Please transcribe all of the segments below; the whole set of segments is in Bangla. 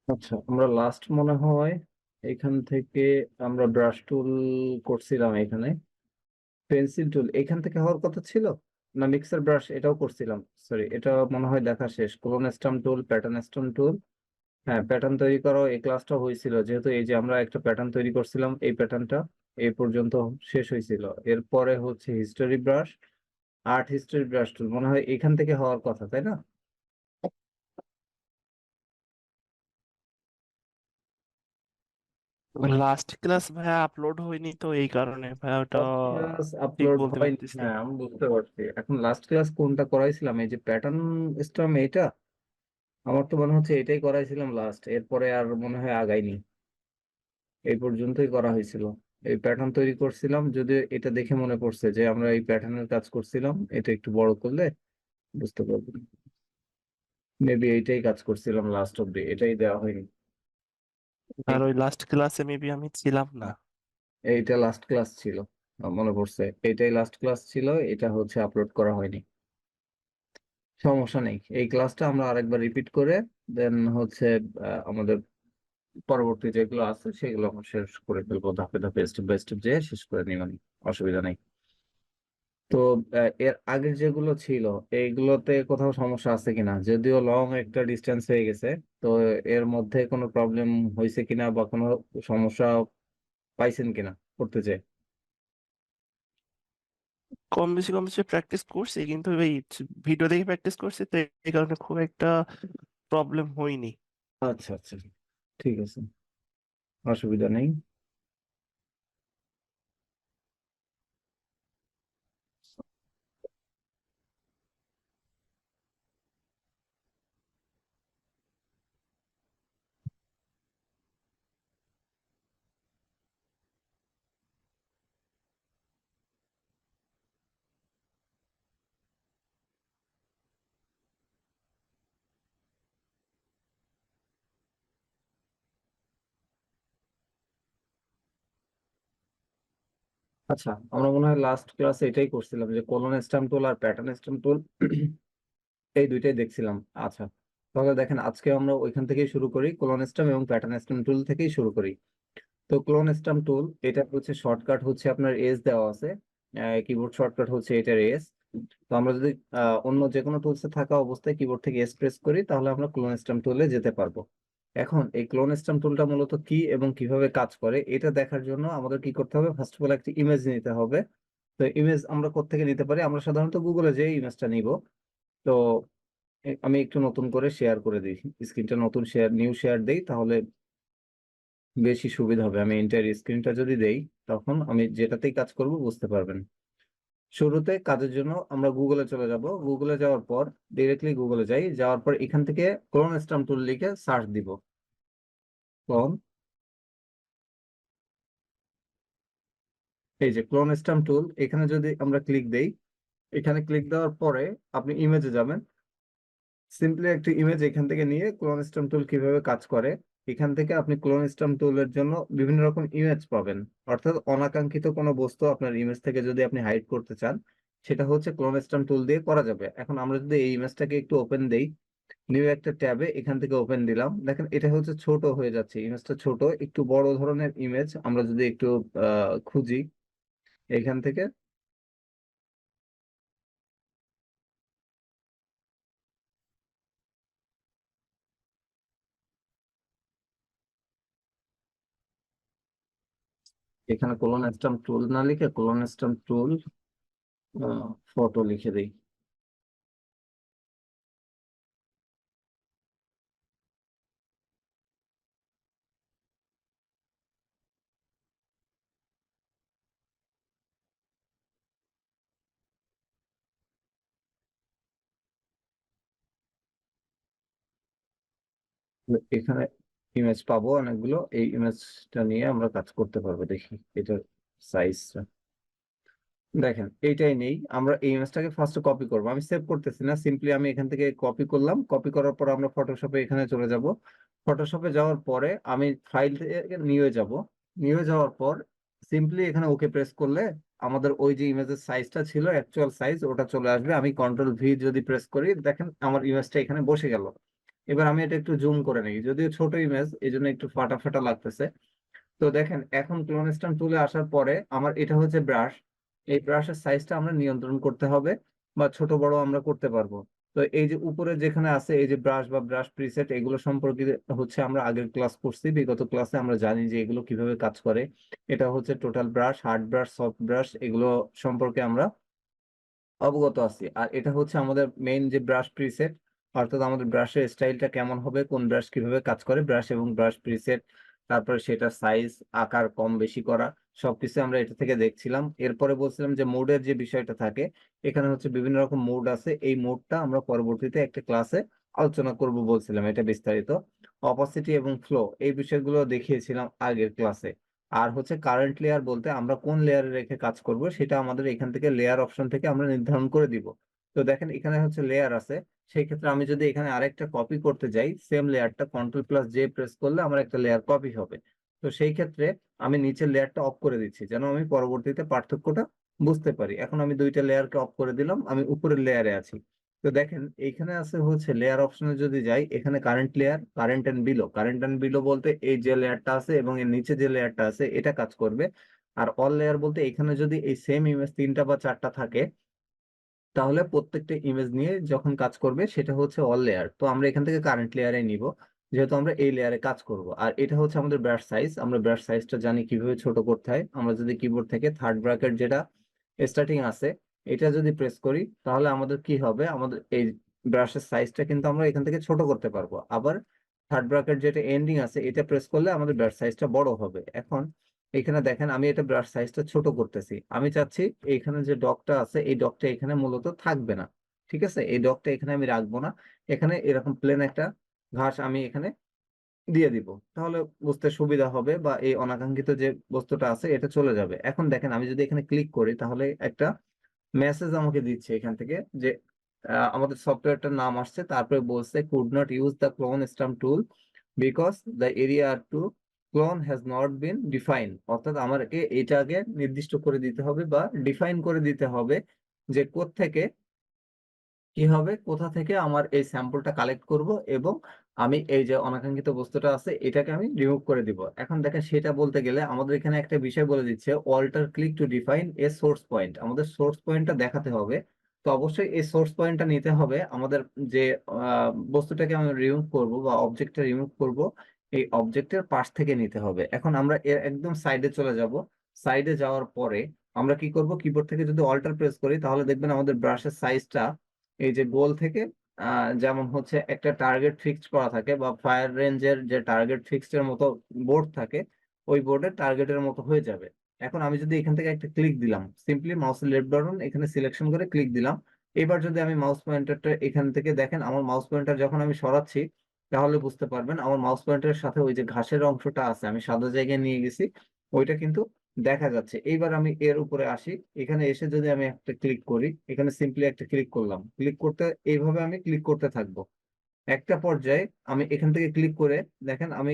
আচ্ছা, আমরা লাস্ট মনে হয় এখান থেকে আমরা ব্রাশ টুল করছিলাম, এখানে পেন্সিল টুল এখান থেকে হওয়ার কথা ছিল, না মিক্সার ব্রাশ এটাও করছিলাম। সরি, এটা মনে হয় দেখা শেষ। ক্লোন স্টাম্প টুল, প্যাটার্ন স্টাম্প টুল, হ্যাঁ প্যাটার্ন তৈরি করাও এই ক্লাসটা হয়েছিল, যেহেতু এই যে আমরা একটা প্যাটার্ন তৈরি করছিলাম, এই প্যাটার্নটা এই পর্যন্ত শেষ হয়েছিল। এরপরে হচ্ছে history brush, art history brush টুল মনে হয় এখান থেকে হওয়ার কথা, তাই না? লাস্ট ক্লাস ভাইয়া আপলোড হয়নি তো এই কারণে ভাইয়া ওটা লাস্ট ক্লাস ঠিক আপলোড বলতে হয়নি, পারতেছি না। হ্যাঁ আমি বুঝতে পারছি। এখন লাস্ট ক্লাস কোনটা করাইছিলাম, এই যে প্যাটার্ন স্টাম, এইটা আমার তো মনে হচ্ছে এটাই করাইছিলাম লাস্ট, এরপরে আর মনে হয় আগাইনি। এই পর্যন্তই করা হয়েছিল। এই প্যাটার্ন তৈরি করছিলাম, যদি এটা দেখে মনে পড়ছে যে আমরা এই প্যাটার্নের কাজ করছিলাম, এটা একটু বড় করলে বুঝতে পারবো। মেবি এইটাই কাজ করছিলাম লাস্ট অব্দি, এটাই দেওয়া হয়নি। আর এই- ওই লাস্ট ক্লাসে মেবি আমি ছিলাম না। এইটা লাস্ট ক্লাস ছিল, মনে পড়ছে এটাই লাস্ট ক্লাস ছিল, এটা হচ্ছে আপলোড করা হয়নি। সমস্যা নেই, এই ক্লাসটা আমরা আরেকবার রিপিট করে দেন হচ্ছে আমাদের পরবর্তী যেগুলো আছে সেগুলো আমরা শেষ করে ফেলবো ধাপে ধাপে, স্টেপ বাই স্টেপ, যে শেষ করে নিলাম, অসুবিধা নেই। তো এর আগের যেগুলো ছিল এইগুলোতে কোথাও সমস্যা আছে কিনা, যদিও লং একটা ডিস্টেন্স হয়ে গেছে, তো এর মধ্যে কোনো প্রবলেম হয়েছে কিনা বা কোনো সমস্যা পাইছেন কিনা করতে চাই। কম বেশি প্র্যাকটিস করছি, কিন্তু ওই ভিডিও দেখে প্র্যাকটিস করছি তো এই কারণে খুব একটা প্রবলেম হয়নি। আচ্ছা আচ্ছা, ঠিক আছে, অসুবিধা নেই। আচ্ছা, আমরা মনে হয় লাস্ট ক্লাসে এটাই করছিলাম যে কোলন স্ট্যাম্প টুল আর প্যাটার্ন স্ট্যাম্প টুল এই দুইটাই দেখছিলাম। আচ্ছা, তাহলে দেখেন আজকে আমরা ওইখান থেকেই শুরু করি, কোলন স্ট্যাম্প এবং প্যাটার্ন স্ট্যাম্প টুল থেকেই শুরু করি। তো ক্লোন স্টাম্প টুল, এটা হচ্ছে শর্টকাট, হচ্ছে আপনার এস দেওয়া আছে, কিবোর্ড শর্টকাট হচ্ছে এটার এস। তো আমরা যদি অন্য যে কোনো টুলসে থাকা অবস্থায় কিবোর্ড থেকে এস প্রেস করি, তাহলে আমরা ক্লোন স্টাম্প টুলে যেতে পারবো। এখন এই ক্লোন স্টাম্প টুলটা মূলত কি এবং কিভাবে কাজ করে এটা দেখার জন্য আমাদের কি করতে হবে, ফার্স্ট অফ অল একটা ইমেজ নিতে হবে। তো ইমেজ আমরা কোত্থেকে নিতে পারি, আমরা সাধারণত গুগলে যে ইমেজটা নিব। তো আমি একটু নতুন করে শেয়ার করে দিই, স্ক্রিনটা নতুন শেয়ার, নিউ শেয়ার দেই, তাহলে বেশি সুবিধা হবে। আমি এন্টার স্ক্রিনটা যদি দেই, তখন আমি যেটাতেই কাজ করব বুঝতে পারবেন। শুরুতে কাজের জন্য আমরা গুগলে চলে যাব, গুগলে যাওয়ার পর ডিরেক্টলি গুগলে যাই, যাওয়ার পর এখান থেকে ক্লোন স্টাম্প টুল লিখে সার্চ দিব। ক্লোন, এই যে ক্লোন স্টাম্প টুল, এখানে যদি আমরা ক্লিক দেই, এখানে ক্লিক দেওয়ার পরে আপনি ইমেজে যাবেন। সিম্পলি একটা ইমেজ এখান থেকে নিয়ে ক্লোন স্টাম্প টুল কিভাবে কাজ করে, এখান থেকে আপনি ক্লোন স্টাম্প টুলের জন্য বিভিন্ন রকম ইমেজ পাবেন। অর্থাৎ অনাকাঙ্ক্ষিত কোনো বস্তু আপনার ইমেজ থেকে যদি আপনি হাইড করতে চান, সেটা হচ্ছে ক্লোন স্টাম্প টুল দিয়ে করা যাবে। এখন আমরা যদি এই ইমেজটাকে একটু ওপেন দেই, নিউ একটা ট্যাবে এখান থেকে ওপেন দিলাম, দেখেন এটা হচ্ছে ছোট হয়ে যাচ্ছে, ইমেজটা ছোট। একটু বড় ধরনের ইমেজ আমরা যদি একটু খুঁজি এখান থেকে, এখানে ক্লোন স্টাম্প টুল না লিখে ক্লোন স্টাম্প টুল ফটো লিখে দিই। এখানে ইমেজ পাবো অনেকগুলো, এই ইমেজটা নিয়ে আমরা কাজ করতে পারবো। দেখি এটার সাইজটা, দেখেন এইটাই নেই। আমরা এই ইমেজটাকে ফার্স্ট কপি করবো, আমি সেভ করতেছি না, সিম্পলি আমি এখান থেকে কপি করলাম। কপি করার পর আমরা ফটোশপে এখানে চলে যাব। ফটোশপে যাওয়ার পরে আমি ফাইল থেকে নিয়ে যাব। নিয়ে যাওয়ার পর সিম্পলি এখানে ওকে প্রেস করলে আমাদের ওই যে ইমেজের সাইজটা ছিল অ্যাকচুয়াল সাইজ ওটা চলে আসবে। আমি কন্ট্রোল ভি যদি প্রেস করি, দেখেন আমার ইমেজটা এখানে বসে গেল। এবার আমি এটা একটু জুম করে নিই, যদিও ছোট ইমেজ এই জন্য একটু ফাটা ফাটা লাগতেছে। তো দেখেন এখন ক্লোন স্ট্যাম্প টুলে আসার পরে আমার এটা হচ্ছে ব্রাশ, এই ব্রাশের সাইজটা আমরা নিয়ন্ত্রণ করতে হবে বা ছোট বড় আমরা করতে পারবো। তো এই যে উপরে যেখানে আছে এই যে ব্রাশ বা ব্রাশ প্রিসেট, এগুলো সম্পর্কে হচ্ছে আমরা আগের ক্লাস করছি, বিগত ক্লাসে আমরা জানি যে এগুলো কিভাবে কাজ করে। এটা হচ্ছে total brush, hard brush, soft brush, এগুলো সম্পর্কে আমরা অবগত আছি। আর এটা হচ্ছে আমাদের মেইন যে ব্রাশ প্রিসেট, অর্থাৎ আমাদের ব্রাশের স্টাইলটা কেমন হবে, কোন ব্রাশ কিভাবে কাজ করে, ব্রাশ এবং ব্রাশ প্রিসেট, তারপরে সেটা সাইজ আকার কম বেশি করা, সবকিছু আমরা এটা থেকে দেখছিলাম। এরপরে বলছিলাম যে মোডের যে বিষয়টা থাকে, এখানে হচ্ছে বিভিন্ন রকম মোড আছে, এই মোডটা আমরা পরবর্তীতে একটা ক্লাসে আলোচনা করব বলছিলাম, এটা বিস্তারিত। অপাসিটি এবং ফ্লো এই বিষয়গুলো দেখিয়েছিলাম আগের ক্লাসে। আর হচ্ছে কারেন্ট লেয়ার বলতে আমরা কোন লেয়ারে রেখে কাজ করব সেটা আমাদের এখান থেকে লেয়ার অপশন থেকে আমরা নির্ধারণ করে দিব। তো দেখেন এখানে হচ্ছে লেয়ার আছে, সেই ক্ষেত্রে আমি যদি এখানে আরেকটা কপি করতে যাই, সেম লেয়ারটা কন্ট্রোল+J প্রেস করলে আমার একটা লেয়ার কপি হবে। তো সেই ক্ষেত্রে আমি নিচের লেয়ারটা অফ করে দিচ্ছি যেন আমি পরবর্তীতে পার্থক্যটা বুঝতে পারি। এখন আমি দুইটা লেয়ারকে অফ করে দিলাম, আমি উপরের লেয়ারে আছি। তো দেখেন এইখানে আছে হচ্ছে লেয়ার অপশনে যদি যাই, এখানে current layer, current and below, current and below বলতে এই যে লেয়ারটা আছে এবং এর নিচে যে লেয়ারটা আছে এটা কাজ করবে। আর অল লেয়ার বলতে এখানে যদি এই সেম ইমেজ 3টা বা 4টা থাকে, তাহলে প্রত্যেকটা ইমেজ নিয়ে যখন কাজ করবে সেটা হচ্ছে অল লেয়ার। তো আমরা এখান থেকে কারেন্ট লেয়ারে নিব, যেহেতু আমরা এই লেয়ারে কাজ করব। আর এটা হচ্ছে আমাদের ব্রাশ সাইজ, আমরা ব্রাশ সাইজটা জানি কিভাবে ছোট করতে হয়। আমরা যদি কিবোর্ড থেকে থার্ড ব্র্যাকেট যেটা স্টার্টিং আছে এটা যদি প্রেস করি, তাহলে আমাদের কি হবে, আমাদের এই ব্রাশের সাইজটা কিন্তু আমরা এখান থেকে ছোট করতে পারবো। আবার থার্ড ব্র্যাকেট যেটা এন্ডিং আছে এটা প্রেস করলে আমাদের ব্রাশ সাইজটা বড় হবে। এখন এখানে দেখেন আমি এটা ব্রাশ সাইজটা ছোট করতেছি, আমি চাচ্ছি এইখানে যে ডগটা আছে এই ডগটা এখানে মূলত থাকবে না। ঠিক আছে, এই ডগটা এখানে আমি রাখবো না, এখানে এরকম প্লেন একটা ঘাস আমি এখানে দিয়ে দিব, তাহলে বুঝতে সুবিধা হবে বা এই অনাকাঙ্ক্ষিত যে বস্তুটা আছে এটা চলে যাবে। এখন দেখেন আমি যদি এখানে ক্লিক করি তাহলে একটা মেসেজ আমাকে দিচ্ছে এখান থেকে যে আমাদের সফটওয়্যারটার নাম আসছে, তারপরে বলছে could not use the clone stamp tool because the area to clone has not been define. অর্থাৎ আমাকে এটা আগে নির্দিষ্ট করে দিতে হবে বা ডিফাইন করে দিতে হবে যে কোত্থেকে কি হবে, কোথা থেকে আমার এই স্যাম্পলটা কালেক্ট করব এবং আমি এই যে অনাকাঙ্ক্ষিত বস্তুটা আছে এটাকে আমি রিমুভ করে দিব। এখন দেখেন সেটা বলতে গেলে আমাদের এখানে একটা বিষয় বলে দিচ্ছে alt click to define a source point, আমাদের সোর্স পয়েন্টটা দেখাতে হবে। তো অবশ্যই এই সোর্স পয়েন্টটা নিতে হবে আমাদের, যে বস্তুটাকে আমি রিমুভ করব বা অবজেক্টটা রিমুভ করব এই অবজেক্টের পাশ থেকে নিতে হবে। এখন আমরা এর একদম সাইডে চলে যাব, সাইডে যাওয়ার পরে আমরা কি করব, কিবোর্ড থেকে যদি অল্টার প্রেস করি তাহলে দেখবেন আমাদের ব্রাশের সাইজটা এই যে গোল থেকে যেমন হচ্ছে একটা টার্গেট ফিক্সড করা থাকে বা ফায়ার রেঞ্জের যে টার্গেট ফিক্সড এর মতো বোর্ড থাকে, ওই বোর্ডের টার্গেটের মতো হয়ে যাবে। এখন আমি যদি এখান থেকে একটা ক্লিক দিলাম, সিম্পলি মাউসের লেফট বাটন এখানে সিলেকশন করে ক্লিক দিলাম, এবার যদি আমি মাউস পয়েন্টারটা এখান থেকে দেখেন আমার মাউস পয়েন্টার যখন আমি সরাচ্ছি তাহলে বুঝতে পারবেন আমার মাউস পয়েন্টারের সাথে ওই যে ঘাসের অংশটা আছে আমি সাদা জায়গায় নিয়ে গেছি, ওইটা কিন্তু দেখা যাচ্ছে। এইবার আমি এর উপরে আসি, এখানে এসে যদি আমি একটা ক্লিক করি, এখানে সিম্পলি একটা ক্লিক করলাম, ক্লিক করতে এইভাবে আমি ক্লিক করতে থাকবো। একটা পর্যায়ে আমি এখান থেকে ক্লিক করে দেখেন আমি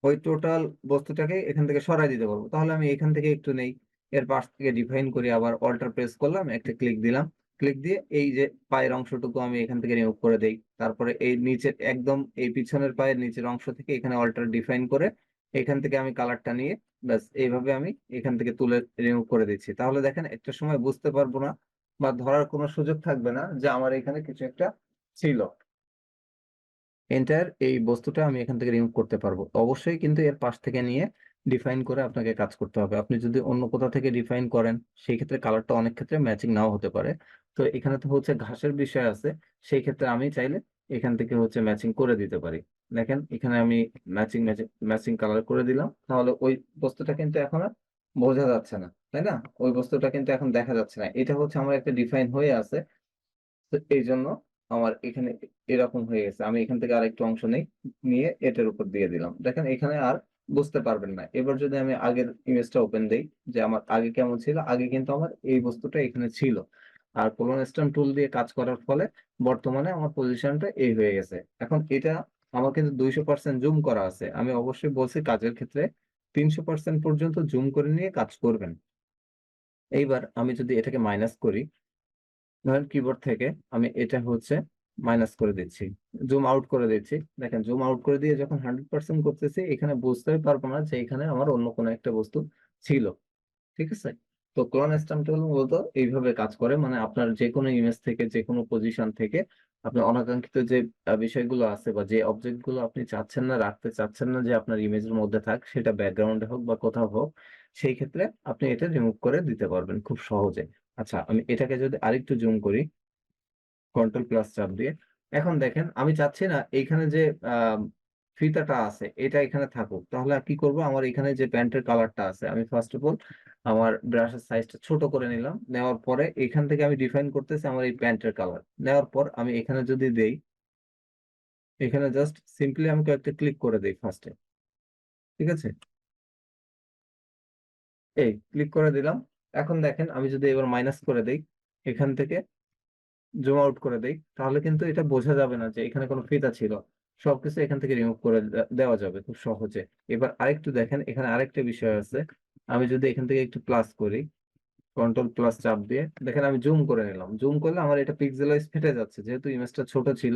ওই টোটাল বস্তুটাকে এখান থেকে সরাই দিতে পারবো। তাহলে আমি এখান থেকে একটু নেই, এর পাশ থেকে ডিফাইন করি, আবার অল্টার প্রেস করলাম, একটা ক্লিক দিলাম, ক্লিক দিয়ে এই যে পায়ের অংশটুকু আমি এখান থেকে রিমুভ করে দেই। তারপরে এই নিচের একদম এই পিছনের পায়ের নিচের অংশ থেকে এখানে অল্টার ডিফাইন করে এখান থেকে আমি কালারটা নিয়ে ব্যাস এইভাবে আমি এখান থেকে তুলে রিমুভ করে দিচ্ছি। তাহলে দেখেন একটা সময় বুঝতে পারবো না বা ধরার কোনো সুযোগ থাকবে না যে আমার এখানে কিছু একটা ছিল। এন্টার এই বস্তুটা আমি এখান থেকে রিমুভ করতে পারবো। অবশ্যই কিন্তু এর পাশ থেকে নিয়ে ডিফাইন করে আপনাকে কাজ করতে হবে। আপনি যদি অন্য কোথাও থেকে ডিফাইন করেন সেই ক্ষেত্রে কালারটা অনেক ক্ষেত্রে ম্যাচিং নাও হতে পারে। তো এখানে তো হচ্ছে ঘাসের বিষয় আছে, সেই ক্ষেত্রে আমি চাইলে এখান থেকে হচ্ছে ম্যাচিং করে দিতে পারি। দেখেন এখানে আমি ম্যাচিং ম্যাচিং ম্যাচিং কালার করে দিলাম, তাহলে ওই বস্তুটা কিন্তু এখন আর বোঝা যাচ্ছে না, তাই না? ওই বস্তুটা কিন্তু এখন দেখা যাচ্ছে না, এটা হচ্ছে আমার একটা ডিফাইন হয়ে আছে। তো এই জন্য আমার এখানে এরকম হয়ে গেছে, আমি এখান থেকে আরেকটু অংশ নেই, নিয়ে এটার উপর দিয়ে দিলাম, দেখেন এখানে আর বুঝতে পারবেন না। এবার যদি আমি আগের ইমেজটা ওপেন দেই যে আমার আগে কেমন ছিল, আগে কিন্তু আমার এই বস্তুটা এখানে ছিল। আর কোলন স্টোন টুল দিয়ে কাজ করার ফলে বর্তমানে আমার পজিশনটা এই হয়ে গেছে। এখন এটা আমার কিন্তু 200% জুম করা আছে, আমি অবশ্যই বলছি কাজের ক্ষেত্রে 300% পর্যন্ত জুম করে নিয়ে কাজ করবেন। এইবার আমি যদি এটাকে মাইনাস করি, ধরেন কিবোর্ড থেকে আমি এটা হচ্ছে মাইনাস করে দিচ্ছি, জুম আউট করে দিচ্ছি। দেখেন জুম আউট করে দিয়ে যখন 100% করতেছি, এখানে বুঝতেই পারবো না যে এখানে আমার অন্য কোনো একটা বস্তু ছিল। ঠিক আছে, তো ক্লোন স্ট্যাম্প টুল মূলত এইভাবে কাজ করে, মানে আপনার যে কোনো ইমেজ থেকে, যে কোনো পজিশন থেকে আপনি অনাকাঙ্ক্ষিত যে বিষয়গুলো আছে বা যে অবজেক্ট গুলো আপনি চাচ্ছেন না, রাখতে চাচ্ছেন না যে আপনার ইমেজের মধ্যে থাক, সেটা ব্যাকগ্রাউন্ডে হোক বা কোথাও হোক, সেই ক্ষেত্রে আপনি এটা রিমুভ করে দিতে পারবেন খুব সহজে। আচ্ছা, আমি এটাকে যদি আরেকটু জুম করি কন্ট্রোল প্লাস চাপ দিয়ে, এখন দেখেন আমি চাচ্ছি না এইখানে যে আহ, ফিতাটা আছে এটা এখানে থাকুক। তাহলে আর কি করব, আমার এখানে যে প্যান্টের কালারটা আছে, আমি ফার্স্ট অফ অল আমার ব্রাশের সাইজটা ছোট করে নিলাম। নেওয়ার পরে এখান থেকে আমি ডিফাইন করতেছি আমার এই প্যান্টের কালার। নেওয়ার পর আমি এখানে যদি দেই, এখানে জাস্ট সিম্পলি আমি কয়েকটা ক্লিক করে দেই ফার্স্টে। ঠিক আছে, এই ক্লিক করে দিলাম। এখন দেখেন আমি যদি এবার মাইনাস করে দেই, এখান থেকে জুম আউট করে দেই, তাহলে কিন্তু এটা বোঝা যাবে না যে এখানে কোনো ফিতা ছিল। সবকিছু এখান থেকে রিমুভ করে দেওয়া যাবে খুব সহজে। এবার আরেকটু দেখেন, এখানে আরেকটা বিষয় আছে। আমি যদি এখান থেকে একটু প্লাস করি, কন্ট্রোল প্লাস চাপ দিয়ে, দেখেন আমি জুম করে নিলাম। জুম করলে আমার এটা পিক্সেলাইজ ফেটে যাচ্ছে যেহেতু ইমেজটা ছোট ছিল।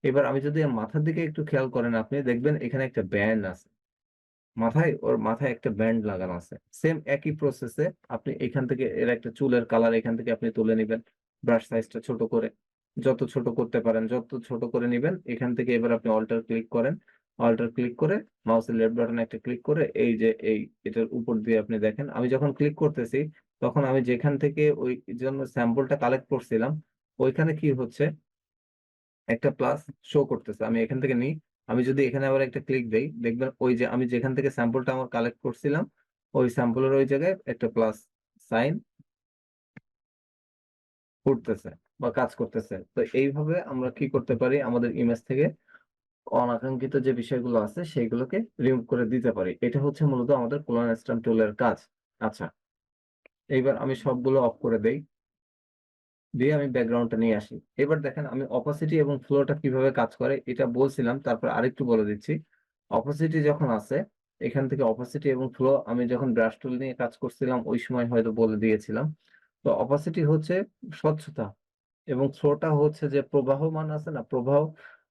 এবার আমি যদি এর মাথার দিকে একটু খেয়াল করেন, আপনি দেখবেন এখানে একটা ব্যান্ড আছে, ওর মাথায় একটা ব্যান্ড লাগানো আছে। সেম একই প্রসেসে আপনি এখান থেকে এর একটা চুলের কালার এখান থেকে আপনি তুলে নেবেন, ব্রাশ সাইজটা ছোট করে, যত ছোট করতে পারেন যত ছোট করে নেবেন। এখান থেকে এবার আপনি অল্টার ক্লিক করেন, অল্টার ক্লিক করে মাউসের লেফট বাটনে একটা ক্লিক করে এই যে এটার উপর দিয়ে আপনি দেখেন আমি যখন ক্লিক করতেছি, তখন আমি যেখান থেকে ওই জন্য স্যাম্পলটা কালেক্ট করছিলাম, ওইখানে কি হচ্ছে, একটা প্লাস শো করতেছে। আমি এখান থেকে নিই, আমি যদি এখানে আবার একটা ক্লিক দেই, দেখবেন ওই যে আমি যেখান থেকে স্যাম্পলটা আমার কালেক্ট করছিলাম, ওই স্যাম্পলের ওই জায়গায় একটা প্লাস সাইন উঠতেছে বা কাজ করতেছে। তো এইভাবে আমরা কি করতে পারি, আমাদের ইমেজ থেকে অনাকাঙ্ক্ষিত যে বিষয়গুলো আছে সেইগুলোকে রিমুভ করে দিতে পারি। এটা হচ্ছে মূলত আমাদের ক্লোন স্ট্যাম্প টুলের কাজ। আচ্ছা, এইবার আমি সবগুলো অফ করে দেই, দিয়ে আমি ব্যাকগ্রাউন্ডটা নিয়ে আসি। এবার দেখেন আমি অপাসিটি এবং ফ্লোটা কিভাবে কাজ করে এটা বলছিলাম, তারপর আরেকটু বলে দিচ্ছি। অপাসিটি যখন আছে, এখান থেকে অপাসিটি এবং ফ্লো আমি যখন ব্রাশ টুল নিয়ে কাজ করছিলাম ওই সময় হয়তো বলে দিয়েছিলাম। তো অপাসিটি হচ্ছে স্বচ্ছতা, এবং ফ্লোটা হচ্ছে যে প্রবাহমান আছে না, প্রবাহ,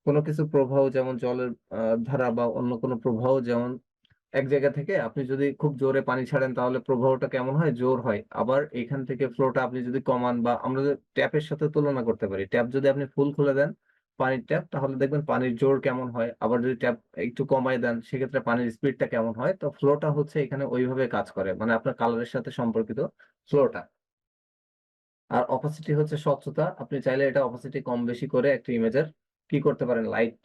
কোনো কিছু প্রবাহ যেমন জলের ধারা বা অন্য কোনো প্রবাহ, যেমন এক জায়গা থেকে আপনি যদি খুব জোরে পানি ছাড়েন তাহলে প্রবাহটা কেমন হয়, জোর হয়। আবার এখান থেকে ফ্লোটা আপনি যদি কমান, বা আমরা ট্যাপের সাথে তুলনা করতে পারি, ট্যাপ যদি আপনি ফুল খুলে দেন পানির ট্যাপ, তাহলে দেখবেন পানির জোর কেমন হয়। আবার যদি ট্যাপ একটু কমায় দেন, সেক্ষেত্রে পানির স্পিডটা কেমন হয়। তো ফ্লোটা হচ্ছে এখানে ওইভাবে কাজ করে, মানে আপনার কালারের সাথে সম্পর্কিত ফ্লোটা। আর অপাসিটি হচ্ছে স্বচ্ছতা, আপনি চাইলে এটা অপাসিটি কম বেশি করে একটা ইমেজের কি করতে পারেন, লাইট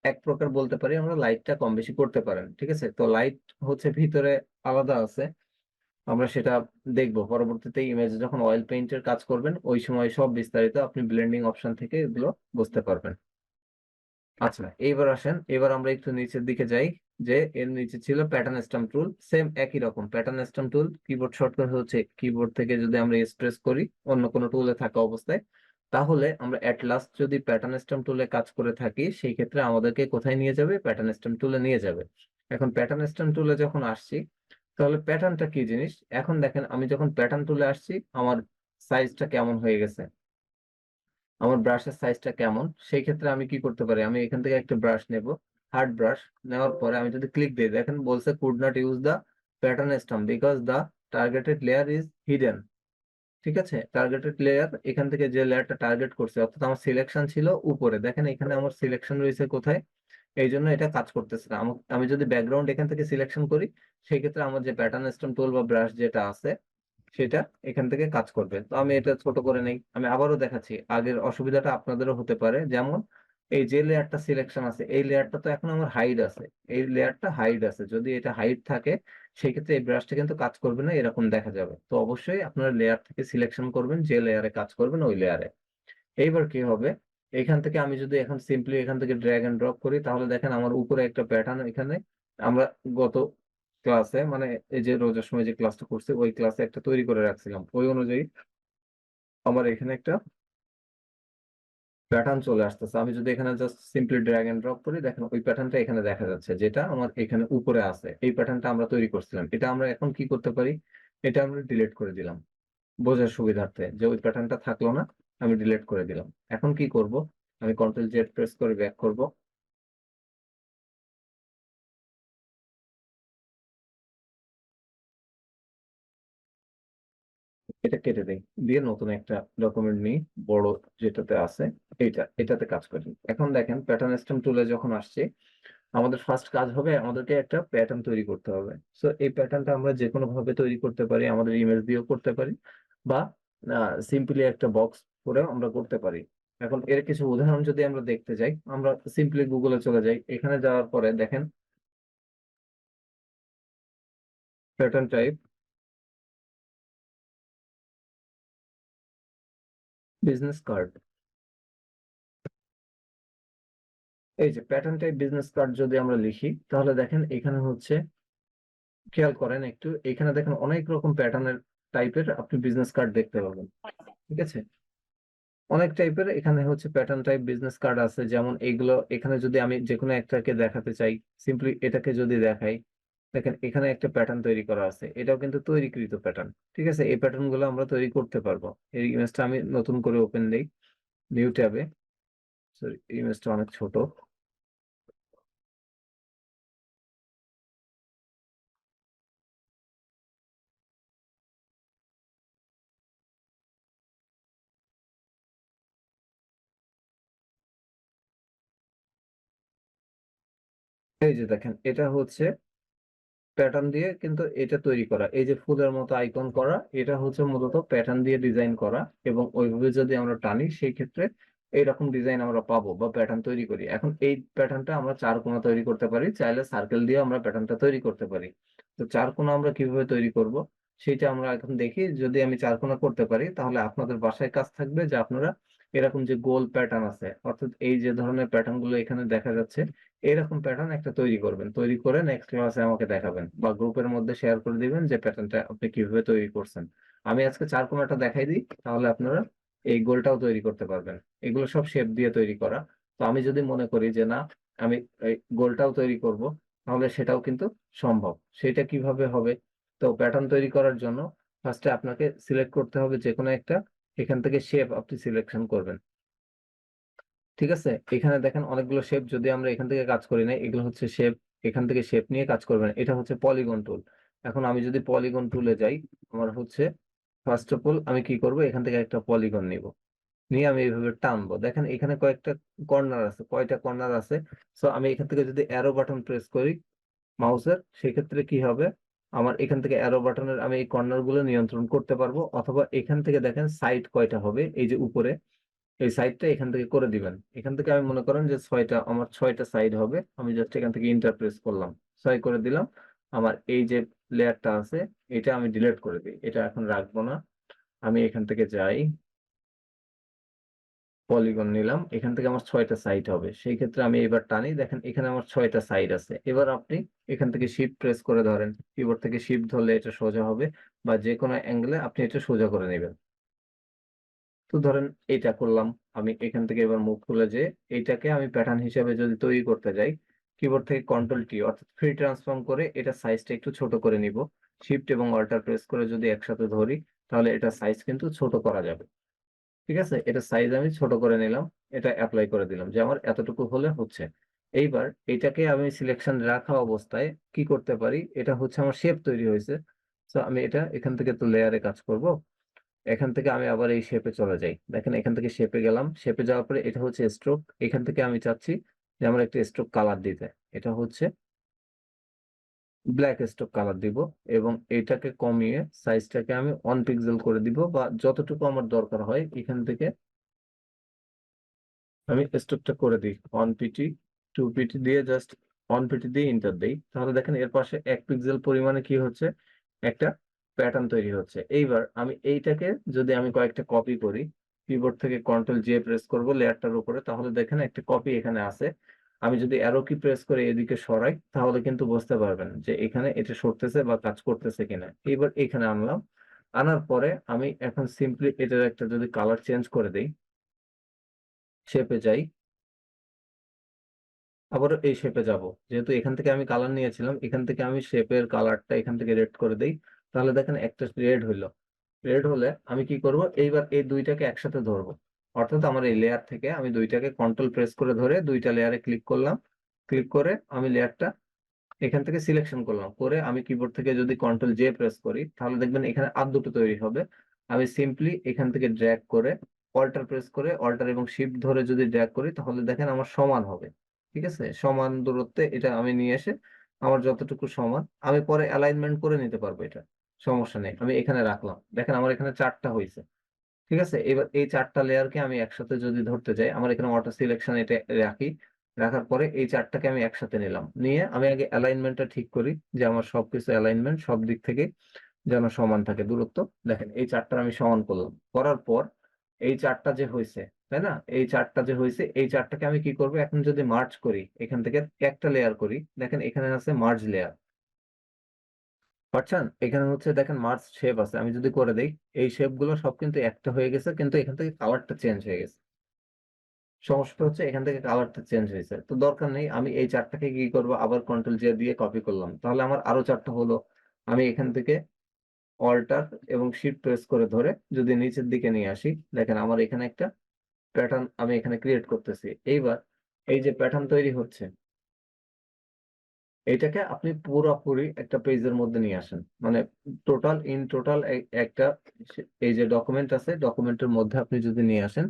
এক প্রকার বলতে পারি আমরা, লাইটটা কম বেশি করতে পারেন। ঠিক আছে, তো লাইট হচ্ছে ভিতরে আলাদা আছে, আমরা সেটা দেখবো পরবর্তীতে। ইমেজ যখন অয়েল পেইন্টের কাজ করবেন ওই সময় সব বিস্তারিত আপনি ব্লেন্ডিং অপশন থেকে এগুলো বুঝতে পারবেন। আচ্ছা, এইবার আসেন, এবার আমরা একটু নিচের দিকে যাই। যে এর নিচে ছিল প্যাটার্ন স্ট্যাম্প টুল, সেম একই রকম প্যাটার্ন স্ট্যাম্প টুল। কিবোর্ড শর্টকাট হচ্ছে কিবোর্ড থেকে যদি আমরা প্রেস করি অন্য কোনো টুলে থাকা অবস্থায়, তাহলে আমরা এট লাস্ট যদি প্যাটার্ন স্ট্যাম্প টুলে কাজ করে থাকি, সেই ক্ষেত্রে আমাদেরকে কোথায় নিয়ে যাবে, প্যাটার্ন স্ট্যাম্প টুলে নিয়ে যাবে। এখন প্যাটার্ন স্ট্যাম্প টুলে যখন আসছি, তাহলে প্যাটার্নটা কি জিনিস, এখন দেখেন আমি যখন প্যাটার্ন টুলে আসছি আমার সাইজটা কেমন হয়ে গেছে, আমার ব্রাশের সাইজটা কেমন। সেই ক্ষেত্রে আমি কি করতে পারি, আমি এখান থেকে একটা ব্রাশ নেব, হার্ড ব্রাশ। নেওয়ার পরে আমি যদি ক্লিক দিই, দেখেন বলছে could not use the pattern stamp because the targeted layer is hidden. ঠিক আছে, টার্গেটেড লেয়ার, এখান থেকে যে লেয়ারটা টার্গেট করছে, অর্থাৎ আমার সিলেকশন ছিল উপরে, দেখেন এখানে আমার সিলেকশন রয়েছে কোথায়, এই জন্য এটা কাজ করতেছে না। আমি যদি ব্যাকগ্রাউন্ড এখান থেকে সিলেকশন করি, সেই ক্ষেত্রে আমার যে প্যাটার্ন স্ট্যাম্প টুল বা ব্রাশ যেটা আছে সেটা এখান থেকে কাজ করবে। তো আমি এটা ছোট করে নেই, আমি আবারও দেখাচ্ছি, আগের অসুবিধাটা আপনাদেরও হতে পারে। যেমন এই যে লেয়ারটা সিলেকশন আছে, এই লেয়ারটা তো এখন আমার হাইড আছে, এই লেয়ারটা হাইড আছে, যদি এটা হাইড থাকে সেই ক্ষেত্রে এই ব্রাশটা কিন্তু কাজ করবে না, এরকম দেখা যাবে। তো অবশ্যই আপনারা লেয়ার থেকে সিলেকশন করবেন, যে লেয়ারে কাজ করবেন ওই লেয়ারে। এইবার কি হবে, এখান থেকে আমি যদি এখন সিম্পলি এখান থেকে ড্র্যাগ এন্ড ড্রপ করি, তাহলে দেখেন আমার উপরে একটা প্যাটার্ন, এখানে আমরা গত ক্লাসে, মানে এই যে রোজার সময় যে ক্লাসটা করছি ওই ক্লাসে একটা তৈরি করে রাখছিলাম, ওই অনুযায়ী আমার এখানে একটা প্যাটার্ন চলে আসতেছে। আমি যদি এখানে just simply drag and drop করি, দেখেন ওই প্যাটার্নটা এখানে দেখা যাচ্ছে, যেটা আমার এখানে উপরে আছে। এই প্যাটার্নটা আমরা তৈরি করছিলাম, এটা আমরা এখন কি করতে পারি, এটা আমরা ডিলিট করে দিলাম বোঝার সুবিধার্থে, যে ওই প্যাটার্নটা থাকলো না, আমি ডিলিট করে দিলাম। এখন কি করব, আমি কন্ট্রোল জেড প্রেস করে ব্যাক করব। এটা কেটে দেই, দিয়ে নতুন একটা ডকুমেন্ট নিই, বড় যেটাতে আছে এটাতে কাজ করি। এখন দেখেন প্যাটার্ন স্ট্যাম্প টুলে যখন আসছে, আমাদের ফার্স্ট কাজ হবে আমাদেরকে একটা প্যাটার্ন তৈরি করতে হবে। সো এই প্যাটার্নটা আমরা যে কোনো ভাবে তৈরি করতে পারি, আমাদের ইমেজ দিয়েও করতে পারি, বা সিম্পলি একটা বক্স করেও আমরা করতে পারি। এখন এর কিছু উদাহরণ যদি আমরা দেখতে যাই, আমরা সিম্পলি গুগলে চলে যাই। এখানে যাওয়ার পরে দেখেন প্যাটার্ন টাইপ বিজনেস কার্ড। এই যে প্যাটার্ন টাইপ বিজনেস কার্ড যদি আমরা লিখি, তাহলে দেখেন এখানে হচ্ছে, খেয়াল করেন একটু, এখানে দেখেন অনেক রকম প্যাটার্নের টাইপের আপনি বিজনেস কার্ড দেখতে পাবেন। ঠিক আছে, অনেক টাইপের এখানে হচ্ছে প্যাটার্ন টাইপ বিজনেস কার্ড আছে। যেমন এইগুলো, এখানে যদি আমি যে কোনো একটাকে দেখাতে চাই, সিম্পলি এটাকে যদি দেখাই, দেখেন এখানে একটা প্যাটার্ন তৈরি করা আছে, এটাও কিন্তু তৈরিকৃত প্যাটার্ন। ঠিক আছে, এই প্যাটার্ন গুলো আমরা তৈরি করতে পারবো। এই ইমেজটা আমি নতুন করে ওপেন দেই, নিউ ট্যাবে। সরি, ইমেজটা অনেক ছোট। এই যে দেখেন, এটা হচ্ছে প্যাটার্ন দিয়ে কিন্তু এটা তৈরি করা। এই যে ফুলের মতো আইকন করা, এটা হচ্ছে মূলত প্যাটার্ন দিয়ে ডিজাইন করা, এবং ওইভাবে যদি আমরা টানি সেই ক্ষেত্রে এইরকম ডিজাইন আমরা পাবো বা প্যাটার্ন তৈরি করি। এখন এই প্যাটার্নটা আমরা চার কোণা তৈরি করতে পারি, চাইলে সার্কেল দিয়ে আমরা প্যাটার্নটা তৈরি করতে পারি। তো চার কোণা আমরা কিভাবে তৈরি করব সেটা আমরা এখন দেখি। যদি আমি চার কোণা করতে পারি, তাহলে আপনাদের বাসায় কাজ থাকবে যে আপনারা এরকম যে গোল প্যাটার্ন আছে, অর্থাৎ এই যে ধরনের প্যাটার্ন গুলো এখানে দেখা যাচ্ছে, এরকম প্যাটার্ন একটা তৈরি করবেন, তৈরি করে নেক্সট ক্লাসে আমাকে দেখাবেন বা গ্রুপের মধ্যে শেয়ার করে দিবেন যে প্যাটার্নটা আপনি কিভাবে তৈরি করছেন। আমি আজকে চার কোণাটা দেখাই দিই, তাহলে আপনারা এই গোলটাও তৈরি করতে পারবেন। এগুলো সব শেপ দিয়ে তৈরি করা। তো আমি যদি মনে করি যে না, আমি এই গোলটাও তৈরি করব, তাহলে সেটাও কিন্তু সম্ভব। সেটা কিভাবে হবে? তো প্যাটার্ন তৈরি করার জন্য ফার্স্টে আপনাকে সিলেক্ট করতে হবে যে কোনো একটা, এখান থেকে শেপ আপনি সিলেকশন করবেন। ঠিক আছে, এখানে দেখেন অনেকগুলো শেপ, যদি আমরা এখান থেকে কাজ করি না, এগুলো হচ্ছে শেপ, এখান থেকে শেপ নিয়ে কাজ করবেন। এটা হচ্ছে পলিগন টুল। এখন আমি যদি পলিগন টুলে যাই, আমার হচ্ছে ফার্স্ট অফ অল আমি কি করব, এখান থেকে একটা পলিগন নিব, নিয়ে আমি এইভাবে টানবো। দেখেন এখানে কয়েকটা কর্নার আছে, কয়টা কর্নার আছে। সো আমি এখান থেকে যদি অ্যারো বাটন প্রেস করি মাউসের, সেক্ষেত্রে কি হবে, আমার এখান থেকে অ্যারো বাটনের আমি এই কর্নার গুলো নিয়ন্ত্রণ করতে পারবো। অথবা এখান থেকে দেখেন সাইড কয়টা হবে, এই যে উপরে এই সাইডটা এখান থেকে করে দিবেন। এখান থেকে আমি মনে করেন যে আমার ছয়টা সাইড হবে, আমি জাস্ট এখান থেকে ইন্টার প্রেস করলাম, 6 করে দিলাম। আমার এই যে লেয়ারটা আছে, এটা আমি ডিলিট করে দিই, এটা এখন রাখবো না। আমি এখান থেকে যাই, পলিগন নিলাম, এখান থেকে আমার 6টা সাইড হবে। সেই ক্ষেত্রে আমি এবার টানি, দেখেন এখানে আমার 6টা সাইড আছে। এবার আপনি এখান থেকে শিফট প্রেস করে ধরেন, কিবোর্ড থেকে শিফট ধরলে এটা সোজা হবে, বা যে কোনো অ্যাঙ্গেলে আপনি এটা সোজা করে নেবেন। তো ধরেন এইটা করলাম, আমি এখান থেকে এবার মুভ খুলে যে এইটাকে আমি প্যাটার্ন হিসেবে যদি তৈরি করতে যাই, কিবোর্ড থেকে কন্ট্রোল টি অর্থাৎ ফ্রি ট্রান্সফর্ম করে এটা সাইজটা একটু ছোট করে নিব। শিফট এবং অল্টার প্রেস করে যদি একসাথে ধরি, তাহলে এটা সাইজ কিন্তু ছোট করা যাবে। ঠিক আছে, এটা সাইজ আমি ছোট করে নিলাম, এটা অ্যাপ্লাই করে দিলাম যে আমার এতটুকু হলে হচ্ছে। এইবার এটাকে আমি সিলেকশন রাখা অবস্থায় কি করতে পারি, এটা হচ্ছে আমার শেপ তৈরি হয়েছে। তো আমি এটা এখান থেকে তো লেয়ারে কাজ করব, এখান থেকে আমি আবার এই শেপে চলে যাই। দেখেন এখান থেকে শেপে গেলাম, শেপে যাওয়ার পরে এটা হচ্ছে স্ট্রোক। এখান থেকে আমি চাচ্ছি যে আমার একটা স্ট্রোক কালার দিতে, এটা হচ্ছে ব্ল্যাক স্ট্রোক কালার দিব, এবং এটাকে কমিয়ে সাইজটাকে আমি 1 পিক্সেল করে দিব, বা যতটুকু আমার দরকার হয় এখান থেকে আমি স্ট্রোকটা করে দিই 1 পিটি 2 পিটি দিয়ে, জাস্ট 1 পিটি দিয়ে ইন্টার দিই। তাহলে দেখেন এর পাশে 1 পিক্সেল পরিমাণে কি হচ্ছে, একটা প্যাটার্ন তৈরি হচ্ছে। এইবার আমি এইটাকে যদি আমি কয়েকটা কপি করি, কিবোর্ড থেকে কন্ট্রোল জে প্রেস করব লেয়ারটার উপরে, তাহলে দেখেন একটা কপি এখানে আছে। আমি যদি অ্যারো কি প্রেস করে এদিকে সরাই, তাহলে কিন্তু বুঝতে পারবেন যে এখানে এটা সরতেছে বা কাজ করতেছে কিনা। এবার এখানে আনলাম, আনার পরে আমি এখন সিম্পলি এটার একটা যদি কালার চেঞ্জ করে দিই, শেপে যাই, আবারও এই শেপে যাব। যেহেতু এখান থেকে আমি কালার নিয়েছিলাম, এখান থেকে আমি শেপের কালারটা এখান থেকে রেড করে দেই। তাহলে দেখেন একটা রেড হইলো। রেড হলে আমি কি করব, এইবার এই দুইটাকে একসাথে ধরবো। অর্থাৎ আমার এই লেয়ার থেকে আমি দুইটাকে কন্ট্রোল প্রেস করে ধরে দুইটা লেয়ারে ক্লিক করলাম, ক্লিক করে আমি লেয়ারটা এখান থেকে সিলেকশন করলাম, করে আমি কিবোর্ড থেকে যদি কন্ট্রোল জে প্রেস করি তাহলে দেখবেন এখানে আর দুটো তৈরি হবে। আমি সিম্পলি এখান থেকে ড্র্যাগ করে অল্টার প্রেস করে অল্টার এবং শিফট ধরে যদি ড্র্যাগ করি তাহলে দেখেন আমার সমান হবে। ঠিক আছে, সমান দূরত্বে এটা আমি নিয়ে এসে আমার যতটুকু সমান আমি পরে অ্যালাইনমেন্ট করে নিতে পারবো, এটা সমস্যা নেই। আমি এখানে রাখলাম, দেখেন আমার এখানে 4টা হয়েছে। ঠিক আছে, এবার এই 4টা লেয়ারকে আমি একসাথে যদি ধরতে যাই, আমার এখানে অটো সিলেকশন এটা রাখি, রাখার পরে এই 4টাকে আমি একসাথে নিলাম, নিয়ে আমি আগে অ্যালাইনমেন্টটা ঠিক করি যে আমার সবকিছু অ্যালাইনমেন্ট সব দিক থেকে যেন সমান থাকে দূরত্ব। দেখেন এই 4টা আমি সমান করলাম, করার পর এই 4টা যে হয়েছে, তাই না, এই 4টা যে হয়েছে এই 4টাকে আমি কি করবো, এখন যদি মার্জ করি এখান থেকে একটা লেয়ার করি, দেখেন এখানে আছে মার্জ লেয়ার, পাচ্ছেন এখানে হচ্ছে দেখেন মার্জ শেপ আছে, আমি যদি করে দেই এই শেপ গুলো সব কিন্তু একটা হয়ে গেছে, কিন্তু এখান থেকে কালারটা চেঞ্জ হয়ে গেছে। সমস্যাটা হচ্ছে এখান থেকে কালারটা চেঞ্জ হয়েছে, তো দরকার নেই, আমি এই 4টাকে কি করব, আবার কন্ট্রোল জে দিয়ে কপি করলাম, তাহলে আমার আরো 4টা হলো। আমি এখান থেকে অল্টার এবং শিফট প্রেস করে ধরে যদি নিচের দিকে নিয়ে আসি, দেখেন আমার এখানে একটা প্যাটার্ন আমি এখানে ক্রিয়েট করতেছি। এইবার এই যে প্যাটার্ন তৈরি হচ্ছে, এটাকে আপনি পুরোপুরি একটা পেজের মধ্যে নিয়ে আসেন, মানে টোটাল একটা এই যে ডকুমেন্ট আছে ডকুমেন্টের মধ্যে আপনি যদি নিয়ে আসেন,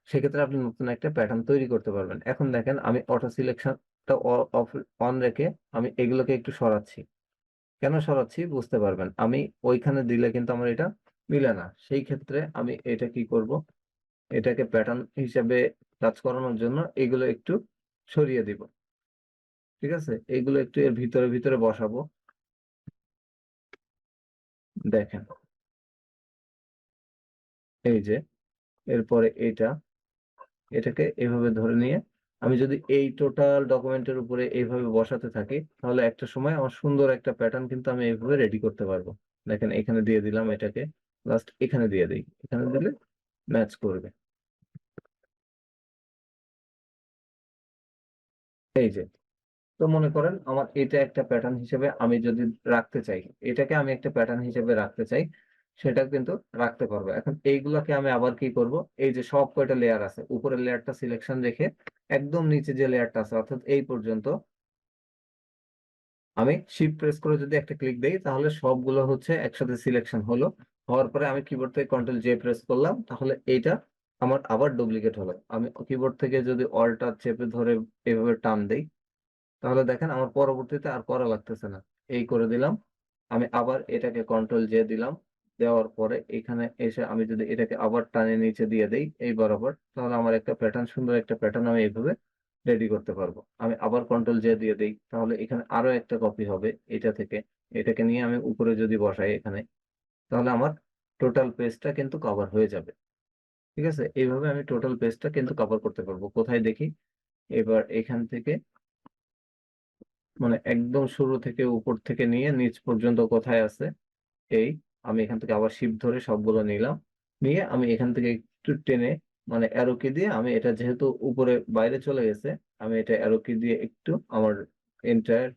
সেক্ষেত্রে আপনি নতুন একটা প্যাটার্ন তৈরি করতে পারবেন। এখন দেখেন আমি অটো সিলেকশনটা অন রেখে আমি এগুলোকে একটু সরাচ্ছি, কেন সরাচ্ছি বুঝতে পারবেন, আমি ওইখানে দিলে কিন্তু আমার এটা মিলে না, সেই ক্ষেত্রে আমি এটা কি করব, এটাকে প্যাটার্ন হিসেবে কাজ করানোর জন্য এগুলো একটু সরিয়ে দিব। ঠিক আছে, এইগুলো একটু এর ভিতরে ভিতরে বসাবো, দেখেন এই যে, এরপরে এটাকে এভাবে ধরে নিয়ে আমি যদি এই টোটাল ডকুমেন্টের উপরে এইভাবে বসাতে থাকি, তাহলে একটা সময় আমার সুন্দর একটা প্যাটার্ন কিন্তু আমি এইভাবে রেডি করতে পারবো। দেখেন এখানে দিয়ে দিলাম, এটাকে লাস্ট এখানে দিয়ে দিই, এখানে দিলে ম্যাচ করবে। এই যে, তো মনে করেন আমার এটা একটা প্যাটার্ন হিসেবে আমি যদি রাখতে চাই, এটাকে আমি একটা প্যাটার্ন হিসেবে রাখতে চাই, সেটা কিন্তু রাখতে পারবো। এখন এইগুলাকে আমি আবার কি করব, এই যে সব কয়টা লেয়ার আছে উপরের লেয়ারটা সিলেকশন রেখে একদম নিচে যে লেয়ারটা আছে অর্থাৎ এই পর্যন্ত আমি শিফট প্রেস করে যদি একটা ক্লিক দেই তাহলে সবগুলো হচ্ছে একসাথে সিলেকশন হলো। হওয়ার পরে আমি কিবোর্ড থেকে কন্ট্রোল জে প্রেস করলাম, তাহলে এইটা আমার আবার ডুপ্লিকেট হলো। আমি কিবোর্ড থেকে যদি অল্টার চেপে ধরে এভাবে টান দেই, তাহলে দেখেন আমার পরবর্তীতে আর করা লাগতেছে না, এই করে দিলাম। আমি আবার এটাকে কন্ট্রোল জে দিলাম, দেওয়ার পরে এখানে এসে আমি যদি এটাকে আবার টানে নিচে দিয়ে দেই এই বরাবর, তাহলে আমার একটা প্যাটার্ন, সুন্দর একটা প্যাটার্ন আমি এইভাবে রেডি করতে পারবো। আমি আবার কন্ট্রোল জে দিয়ে দেই, তাহলে এখানে আরো একটা কপি হবে এটা থেকে, এটাকে নিয়ে আমি উপরে যদি বসাই এখানে, তাহলে আমার টোটাল পেজটা কিন্তু কভার হয়ে যাবে। ঠিক আছে, এইভাবে আমি টোটাল পেজটা কিন্তু কভার করতে পারবো। কোথায় দেখি, এবার এখান থেকে মানে একদম শুরু থেকে উপর থেকে নিয়ে নিচ পর্যন্ত কোথায় আছে, এই আমি এখান থেকে আবার শিফট ধরে সবগুলো নিলাম, নিয়ে আমি এখান থেকে একটু টেনে মানে অ্যারো কি দিয়ে আমি এটা যেহেতু উপরে বাইরে চলে গেছে, আমি এটা অ্যারো কি দিয়ে একটু আমার এন্টায়ার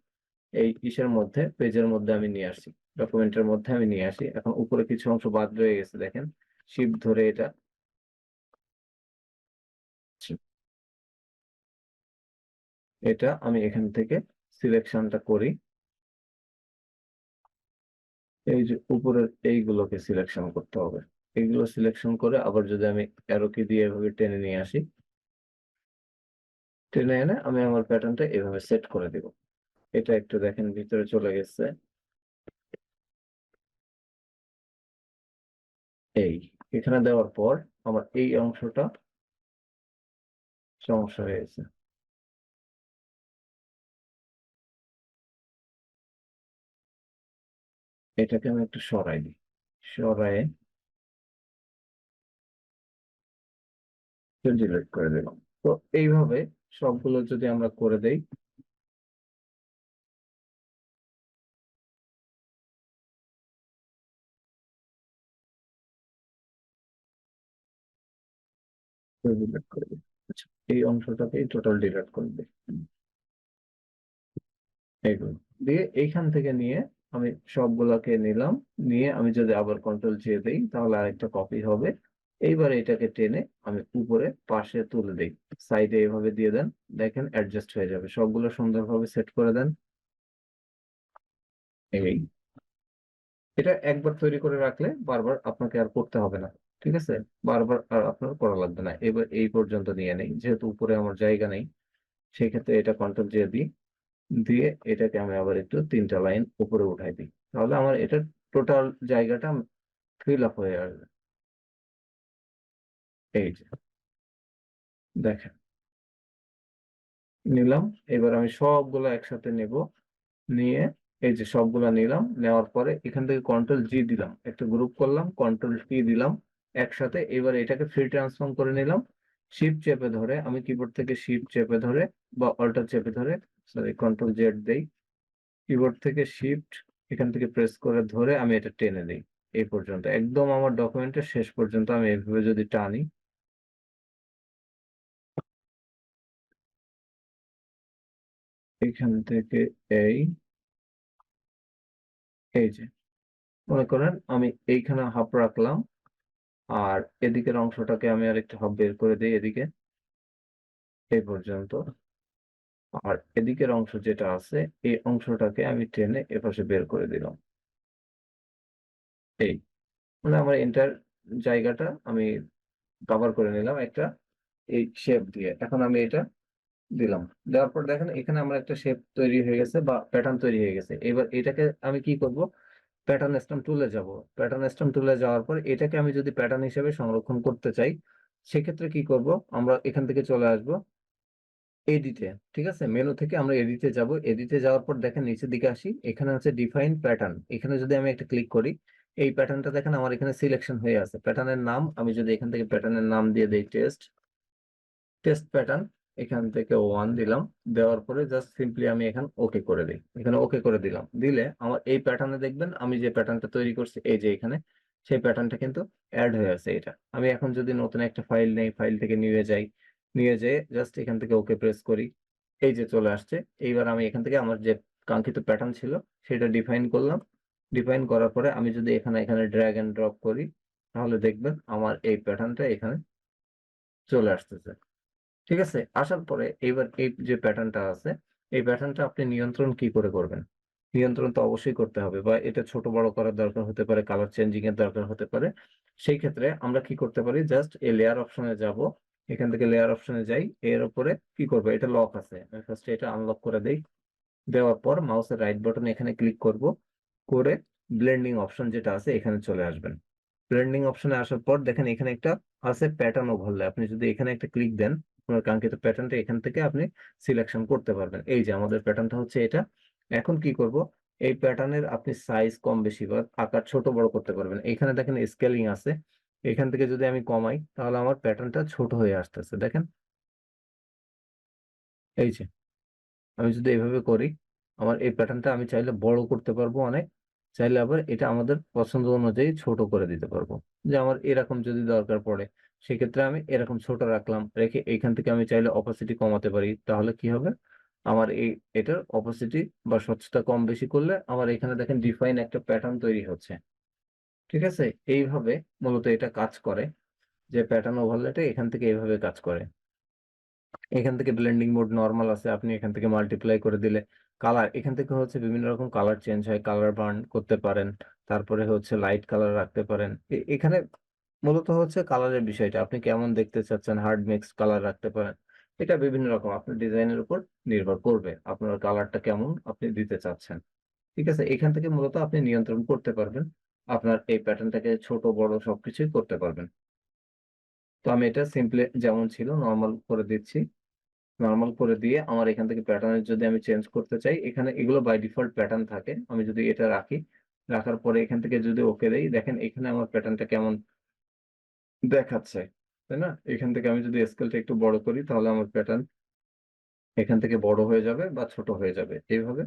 এই ইসের মধ্যে পেজের মধ্যে আমি নিয়ে আসি, ডকুমেন্টের মধ্যে আমি নিয়ে আসি। এখন উপরে কিছু অংশ বাদ রয়ে গেছে, দেখেন শিফট ধরে এটা আমি এখান থেকে সিলেকশনটা করি, এই যে উপরের এইগুলোকে সিলেকশন করতে হবে। এইগুলো সিলেকশন করে আবার যদি আমি অ্যারো কি দিয়ে এভাবে টেনে নিয়ে আসি, টেনে এনে আমি আমার প্যাটার্নটা এভাবে সেট করে দিব। এটা একটু দেখেন ভিতরে চলে গেছে, এই এখানে দেওয়ার পর আমার এই অংশটা সমস্যা হয়ে গেছে, এটাকে আমি একটু সরাই দিই, সরায়ে ডিলিট করে দিলাম। তো এইভাবে সবগুলো যদি আমরা করে দেই, ডিলিট করে দিই। আচ্ছা, এই অংশটাকে টোটাল ডিলিট করে দিই, এইগুলো দিয়ে এইখান থেকে নিয়ে আমি সবগুলোকে নিলাম, নিয়ে আমি যদি আবার কন্ট্রোল জে দিই তাহলে আরেকটা কপি হবে। এইবার এটাকে টেনে আমি উপরে পাশে তুলে দিই, সাইডে এভাবে দিয়ে দেন, দেখেন অ্যাডজাস্ট হয়ে যাবে। সবগুলো সুন্দরভাবে সেট করে দেন। এই এটা একবার তৈরি করে রাখলে বারবার আপনাকে আর করতে হবে না, ঠিক আছে? বারবার আর আপনার করা লাগবে না। এবার এই পর্যন্ত নিয়ে নেই, যেহেতু উপরে আমার জায়গা নেই, সেই ক্ষেত্রে এটা কন্ট্রোল জে দিই, দিয়ে এটাকে আমি আবার একটু ৩টা লাইন উপরে উঠাই দিই, তাহলে আমার এটা টোটাল জায়গাটা ফিল আপ হয়ে আসবে। এই যে দেখেন নিলাম, এবার আমি সবগুলো একসাথে নেব, নিয়ে এই যে সবগুলা নিলাম, নেওয়ার পরে এখান থেকে কন্ট্রোল জি দিলাম, একটা গ্রুপ করলাম, কন্ট্রোল টি দিলাম একসাথে। এবার এটাকে ফ্রি ট্রান্সফর্ম করে নিলাম, শিফট চেপে ধরে, আমি কিবোর্ড থেকে শিফট চেপে ধরে বা অল্টার চেপে ধরে, সরি কন্ট্রোল জেড দেই, কিবোর্ড থেকে শিফট এখান থেকে প্রেস করে ধরে আমি এটা টেনে দিই এই পর্যন্ত, একদম আমার ডকুমেন্টের শেষ পর্যন্ত আমি এইভাবে যদি টানি, এখান থেকে এই এই যে মনে করেন আমি এইখানে হাফ রাখলাম, আর এদিকের অংশটাকে আমি আরেকটু হাফ বের করে দিই এদিকে এই পর্যন্ত, আর এদিকের অংশ যেটা আছে এই অংশটাকে আমি টেনে এপাশে বের করে দিলাম। এই মানে আমার এন্টার জায়গাটা আমি কভার করে নিলাম একটা এই শেপ দিয়ে। এখন আমি এটা দিলাম, দেওয়ার পর দেখেন এখানে আমার একটা শেপ তৈরি হয়ে গেছে বা প্যাটার্ন তৈরি হয়ে গেছে। এবার এটাকে আমি কি করব, প্যাটার্ন স্ট্যাম্প টুলে যাব। প্যাটার্ন স্ট্যাম্প টুলে যাওয়ার পর এটাকে আমি যদি প্যাটার্ন হিসেবে সংরক্ষণ করতে চাই, সেক্ষেত্রে কি করব, আমরা এখান থেকে চলে আসব এডিটে, ঠিক আছে? মেনু থেকে আমরা এডিটে যাব, এডিটে যাওয়ার পর দেখেন নিচের দিকে আসি, এখানে আছে ডিফাইন প্যাটার্ন, এখানে যদি আমি একটা ক্লিক করি, এই প্যাটার্নটা দেখেন আমার এখানে সিলেকশন হয়ে আছে। প্যাটার্নের নাম আমি যদি এখান থেকে প্যাটার্নের নাম দিয়ে দেই টেস্ট, টেস্ট প্যাটার্ন, এখান থেকে 1 দিলাম, দেওয়ার পরে জাস্ট সিম্পলি আমি এখানে ওকে করে দিই, এখানে ওকে করে দিলাম, দিলে আমার এই প্যাটার্নে দেখবেন আমি যে প্যাটার্নটা তৈরি করছি এই যে এখানে, সেই প্যাটার্নটা কিন্তু অ্যাড হয়ে আছে। এটা আমি এখন যদি নতুন একটা ফাইল নেই, ফাইল থেকে নিয়ে যাই, নিয়ে যেয়ে জাস্ট এখান থেকে ওকে প্রেস করি, এই যে চলে আসছে। এইবার আমি এখান থেকে আমার যে কাঙ্ক্ষিত প্যাটার্ন ছিল সেটা ডিফাইন করলাম, ডিফাইন করার পরে আমি যদি এখানে এখানে ড্র্যাগ এন্ড ড্রপ করি, তাহলে দেখবেন আমার এই প্যাটার্নটা এখানে চলে আসতেছে। ঠিক আছে, আসার পরে এইবার এই যে প্যাটার্নটা আছে, এই প্যাটার্নটা আপনি নিয়ন্ত্রণ কি করে করবেন? নিয়ন্ত্রণ তো অবশ্যই করতে হবে, বা এটা ছোট বড় করার দরকার হতে পারে, কালার চেঞ্জিং এর দরকার হতে পারে। সেই ক্ষেত্রে আমরা কি করতে পারি, জাস্ট এই লেয়ার অপশনে যাব, এখান থেকে লেয়ার অপশনে যাই, এর উপরে কি করব, এটা লক আছে, আমি ফার্স্ট এটা আনলক করে দেই, দেওয়ার পর মাউসের রাইট বাটন এখানে ক্লিক করব, করে ব্লেন্ডিং অপশন যেটা আছে এখানে চলে আসবেন। ব্লেন্ডিং অপশনে আসার পর দেখেন এখানে একটা আছে প্যাটার্ন ওভারলে, আপনি যদি এখানে একটা ক্লিক দেন আপনার কাঙ্ক্ষিত প্যাটার্নটা এখান থেকে আপনি সিলেকশন করতে পারবেন। এই যে আমাদের প্যাটার্নটা হচ্ছে এটা। এখন কি করব, এই প্যাটার্নের আপনি সাইজ কম বেশি বা আকার ছোট বড় করতে পারবেন। এখানে দেখেন স্কেলিং আছে, এখান থেকে যদি আমি কমাই তাহলে আমার প্যাটার্নটা ছোট হয়ে আসতেছে, দেখেন এই যে আমি যদি এভাবে করি, আমার এই প্যাটার্নটা আমি চাইলে বড় করতে পারবো অনেক, চাইলে আবার এটা আমাদের পছন্দ অনুযায়ী ছোট করে দিতে পারবো। যে আমার এরকম যদি দরকার পড়ে, সেক্ষেত্রে আমি এরকম ছোট রাখলাম, রেখে এইখান থেকে আমি চাইলে অপাসিটি কমাতে পারি, তাহলে কি হবে, আমার এই এটার অপাসিটি বা স্বচ্ছতা কম বেশি করলে আমার এখানে দেখেন ডিফাইন একটা প্যাটার্ন তৈরি হচ্ছে। ঠিক আছে, এইভাবে মূলত এটা কাজ করে, যে প্যাটার্ন ওভারলেটা এখান থেকে এইভাবে কাজ করে। এখান থেকে ব্লেন্ডিং মোড নরমাল আছে, আপনি এখান থেকে মাল্টিপ্লাই করে দিলে কালার, এখান থেকে হচ্ছে বিভিন্ন রকম কালার চেঞ্জ হয়, কালার বার্ন করতে পারেন, তারপরে হচ্ছে লাইট কালার রাখতে পারেন। এখানে মূলত হচ্ছে কালারের বিষয়টা, আপনি কেমন দেখতে চাচ্ছেন, হার্ড মিক্স কালার রাখতে পারেন। এটা বিভিন্ন রকম আপনার ডিজাইনের উপর নির্ভর করবে, আপনার কালারটা কেমন আপনি দিতে চাচ্ছেন। ঠিক আছে, এখান থেকে মূলত আপনি নিয়ন্ত্রণ করতে পারবেন, আপনার এই প্যাটার্নটাকে ছোট বড় সবকিছুই করতে পারবেন। তো আমি এটা সিম্পলি যেমন ছিল নর্মাল করে দিচ্ছি, নরমাল করে দিয়ে আমার এখান থেকে প্যাটার্নের যদি আমি চেঞ্জ করতে চাই, এখানে এগুলো বাই ডিফল্ট প্যাটার্ন থাকে, আমি যদি এটা রাখি, রাখার পরে এখান থেকে যদি ওকে দেই, দেখেন এখানে আমার প্যাটার্নটা কেমন দেখাচ্ছে, তাই না? এখান থেকে আমি যদি স্কেলটা একটু বড় করি তাহলে আমার প্যাটার্ন এখান থেকে বড় হয়ে যাবে বা ছোট হয়ে যাবে। এইভাবে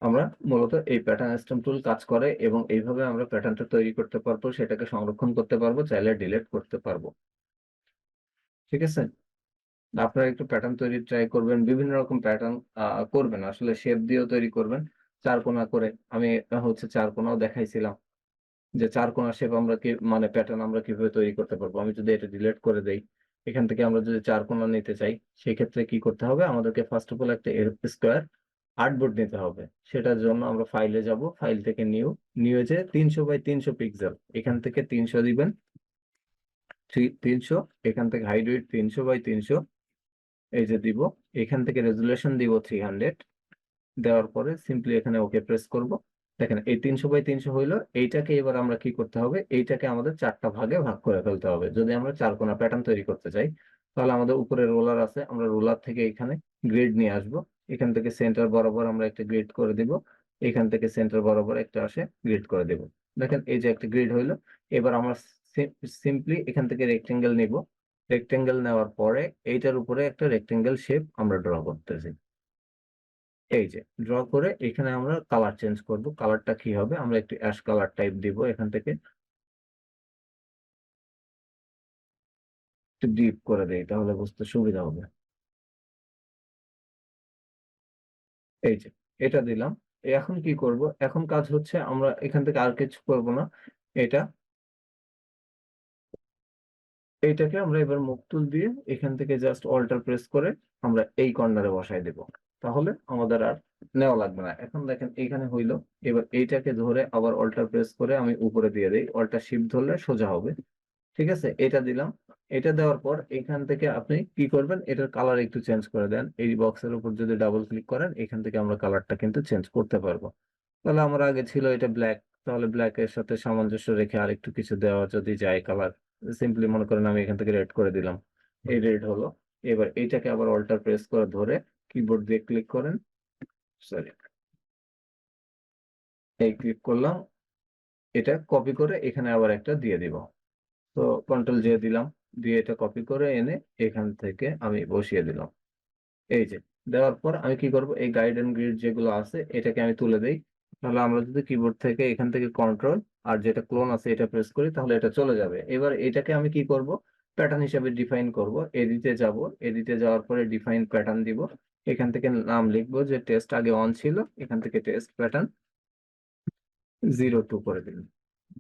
আমরা মূলত এই প্যাটার্ন স্ট্যাম্প টুল কাজ করে, এবং এইভাবে আমরা প্যাটার্নটা তৈরি করতে পারবো, সেটাকে সংরক্ষণ করতে পারবো, চাইলে ডিলিট করতে পারবো। ঠিক আছে, আপনারা একটু প্যাটার্ন তৈরি ট্রাই করবেন, বিভিন্ন রকম প্যাটার্ন করবেন, আসলে শেপ দিয়েও তৈরি করবেন, চারকোনা করে। আমি হচ্ছে চারকোনাও দেখাইছিলাম, যে চার কোণা শেপ আমরা কি মানে প্যাটার্ন আমরা কিভাবে তৈরি করতে পারবো। আমি যদি এটা ডিলিট করে দেই, এখান থেকে আমরা যদি চার কোণা নিতে চাই, সেই ক্ষেত্রে কি করতে হবে, আমাদেরকে ফার্স্ট অফ অল একটা স্কোয়ার আর্টবোর্ড নিতে হবে। সেটার জন্য আমরা ফাইলে যাব, ফাইল থেকে নিউ যে 300 বাই 300 পিক্সেল, এখান থেকে 300 দিবেন, 300, এখান থেকে হাইট 300 বাই 300, এই যে দিব, এখান থেকে রেজুলেশন দিব 300, দেওয়ার পরে সিম্পলি এখানে ওকে প্রেস করব। দেখেন এই 300 বাই 300 হইলো। এইটাকে এবার আমরা কি করতে হবে, এইটাকে আমাদের চারটা ভাগে ভাগ করে ফেলতে হবে যদি আমরা চার কোণা প্যাটার্ন তৈরি করতে চাই। তাহলে আমাদের উপরে রোলার আছে, আমরা রোলার থেকে এখানে গ্রিড নিয়ে আসব। এখান থেকে সেন্টার বরাবর আমরা একটা গ্রিড করে দিব, এখান থেকে সেন্টার বরাবর একটা আসে গ্রিড করে দেব। দেখেন এই যে একটা গ্রিড হইলো। এবার আমরা সিম্পলি এখান থেকে রেক্টেঙ্গেল নিব। রেক্টেঙ্গেল নেওয়ার পরে এইটার উপরে একটা রেক্টেঙ্গেল শেপ আমরা ড্র করতেছি। এই যে ড্র করে এখানে আমরা কালার চেঞ্জ করব। কালারটা কি হবে, আমরা একটু অ্যাশ কালার টাইপ দিব, এখান থেকে একটু ডিপ করে দেই, তাহলে বুঝতে সুবিধা হবে। এই যে এটা দিলাম। এখন কি করব, এখন কাজ হচ্ছে আমরা এখান থেকে আর কিছু করব না। এটা এইটাকে আমরা এবার মুভ টুল দিয়ে এখান থেকে জাস্ট অল্টার প্রেস করে আমরা এই কর্নারে বসাই দেব। তাহলে আমাদের আর নেওয়া লাগবে না। এখন দেখেন এইখানে হইলো। এবার এইটাকে ধরে আবার অল্টার প্রেস করে আমি উপরে দিয়ে দেই, অল্টার শিফট ধরলে সোজা হবে। ঠিক আছে, এটা দিলাম। এটা দেওয়ার পর এখান থেকে আপনি কি করবেন, এটার কালার একটু চেঞ্জ করে দেন। এই বক্সের উপর যদি ডাবল ক্লিক করেন, এখান থেকে আমরা কালারটা কিন্তু চেঞ্জ করতে পারবো। তাহলে আমার আগে ছিল এটা ব্ল্যাক, তাহলে ব্ল্যাক এর সাথে সামঞ্জস্য রেখে আরেকটু কিছু দেওয়া যদি যায় কালার, সিম্পলি মনে করেন আমি এখান থেকে রেড করে দিলাম, এই রেড হলো। এবার এইটাকে আবার অল্টার প্রেস করে ধরে কিবোর্ড দিয়ে ক্লিক করেন, সরি, এই ক্লিক করলাম, এটা কপি করে এখানে আবার একটা দিয়ে দিব। তো কন্ট্রোল জে দিলাম, দিয়ে এটা কপি করে এনে এখান থেকে আমি বসিয়ে দিলাম। এই যে দেওয়ার পর আমি কি করব, এই গাইড এন্ড গ্রিড যেগুলো আছে এটাকে আমি তুলে দেই। তাহলে আমরা যদি কিবোর্ড থেকে এখান থেকে কন্ট্রোল আর যেটা ক্লোন আছে এটা প্রেস করি, তাহলে এটা চলে যাবে। এবার এটাকে আমি কি করব, প্যাটার্ন হিসেবে ডিফাইন করব। এডিটে যাব, এডিটে যাওয়ার পরে ডিফাইন প্যাটার্ন দিব। এখান থেকে নাম লিখবো যে টেস্ট আগে অন ছিল, এখান থেকে টেস্ট প্যাটার্ন 02 করে দিন।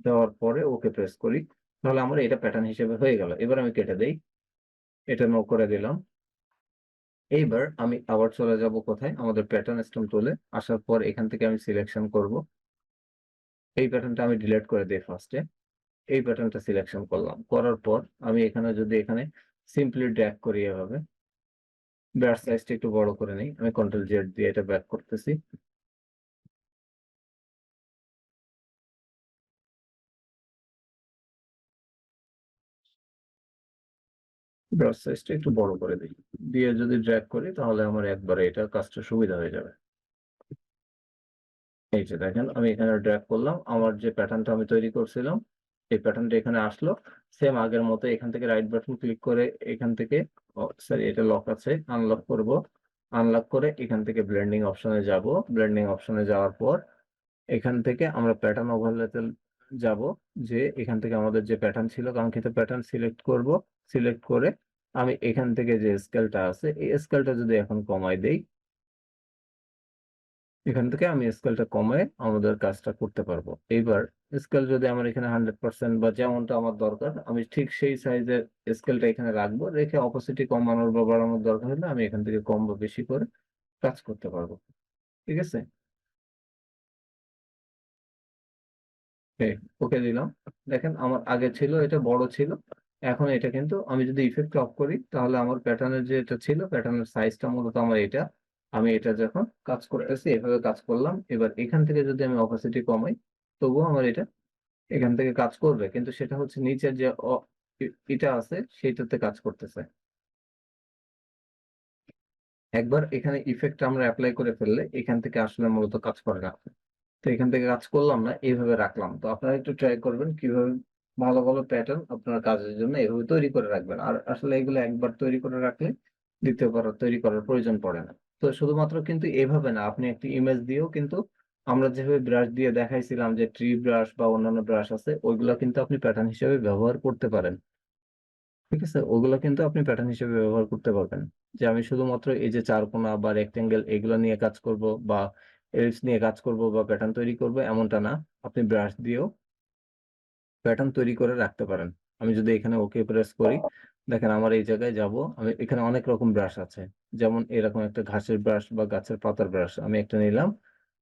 দেওয়ার পরে ওকে প্রেস করি, তাহলে আমার এটা প্যাটার্ন হিসেবে হয়ে গেল। এবার আমি কেটে দেই, এটা নো করে দিলাম। এইবার আমি আবার চলে যাব কোথায়, আমাদের প্যাটার্ন স্টোন টুলে। আসার পর এখান থেকে আমি সিলেকশন করব, এই প্যাটার্নটা আমি ডিলিট করে দিই ফার্স্টে। এই প্যাটার্নটা সিলেকশন করলাম, করার পর আমি এখানে যদি এখানে সিম্পলি ড্র্যাগ করি এভাবে, ব্রাশ সাইজটা একটু বড় করে নিই, আমি কন্ট্রোল জেড দিয়ে এটা ব্যাক করতেছি। ব্রাশ সাইজটা একটু বড় করে দিই, দিয়ে যদি ড্র্যাগ করি তাহলে আমার একবারে এটা কাজটা সুবিধা হয়ে যাবে। এই যে দেখেন আমি এখানে ড্র্যাগ করলাম, আমার যে প্যাটার্নটা আমি তৈরি করছিলাম এই প্যাটার্নটা এখানে আসলো। সেম আগের মতো এখান থেকে রাইট বাটন ক্লিক করে এখান থেকে, সরি এটা লক আছে, আনলক করব। আনলক করে এখান থেকে ব্লেন্ডিং অপশনে যাব। ব্লেন্ডিং অপশনে যাওয়ার পর এখান থেকে আমরা প্যাটার্ন ওভারলেতে যাব, যে এখান থেকে আমাদের যে প্যাটার্ন ছিল কাঙ্ক্ষিত প্যাটার্ন সিলেক্ট করব। সিলেক্ট করে আমি এখান থেকে যে স্কেলটা আছে এই স্কেলটা যদি এখন কমাই দেই, এখান থেকে আমি স্কেলটা কমায় আমাদের কাজটা করতে পারবো। এইবার স্কেল যদি আমার এখানে 100% বা যেমনটা আমার দরকার, আমি ঠিক সেই সাইজের স্কেলটা এখানে রাখবো, রেখে অপোসিটি কমানোর বা বাড়ানোর দরকার হলে আমি এখান থেকে কম বা বেশি করে কাজ করতে পারবো। ঠিক আছে, ওকে দিলাম। দেখেন আমার আগে ছিল এটা বড় ছিল, এখন এটা কিন্তু আমি যদি ইফেক্ট অফ করি তাহলে আমার প্যাটার্নের যে এটা ছিল প্যাটার্নের সাইজটা মূলত আমার এটা, আমি এটা যখন কাজ করতেছি এভাবে কাজ করলাম। এবার এখান থেকে যদি আমি অপাসিটি কমাই, তবুও আমার এটা এখান থেকে কাজ করবে, কিন্তু সেটা হচ্ছে নিচের যে এটা আছে সেইটাতে কাজ করতেছে। একবার এখানে ইফেক্ট আমরা অ্যাপ্লাই করে ফেললে এখান থেকে আসলে মূলত কাজ করে না। তো এখান থেকে কাজ করলাম না, এইভাবে রাখলাম। তো আপনারা একটু ট্রাই করবেন কিভাবে ভালো ভালো প্যাটার্ন আপনার কাজের জন্য এভাবে তৈরি করে রাখবেন। আর আসলে এগুলো একবার তৈরি করে রাখলে দ্বিতীয়বার আর তৈরি করার প্রয়োজন পড়ে না। তো শুধুমাত্র কিন্তু এভাবে না, আপনি একটি ইমেজ দিয়েও কিন্তু আমরা যেভাবে ব্রাশ দিয়ে দেখাইছিলাম যে ট্রি ব্রাশ বা অন্যান্য ব্রাশ আছে, ওইগুলো কিন্তু আপনি প্যাটার্ন হিসেবে ব্যবহার করতে পারেন। ঠিক আছে, ওগুলো কিন্তু আপনি প্যাটার্ন হিসেবে ব্যবহার করতে পারবেন। যে আমি শুধুমাত্র এই যে চারকোনা বা রেক্টেঙ্গেল এগুলো নিয়ে কাজ করব বা এলিপস নিয়ে কাজ করব বা প্যাটার্ন তৈরি করব এমনটা না, আপনি ব্রাশ দিয়েও প্যাটার্ন তৈরি করে রাখতে পারেন। আমি যদি এখানে ওকে প্রেস করি, দেখেন আমার এই জায়গায় যাব, আমি এখানে অনেক রকম ব্রাশ আছে, যেমন এরকম একটা ঘাসের ব্রাশ বা গাছের পাতার ব্রাশ আমি একটা নিলাম।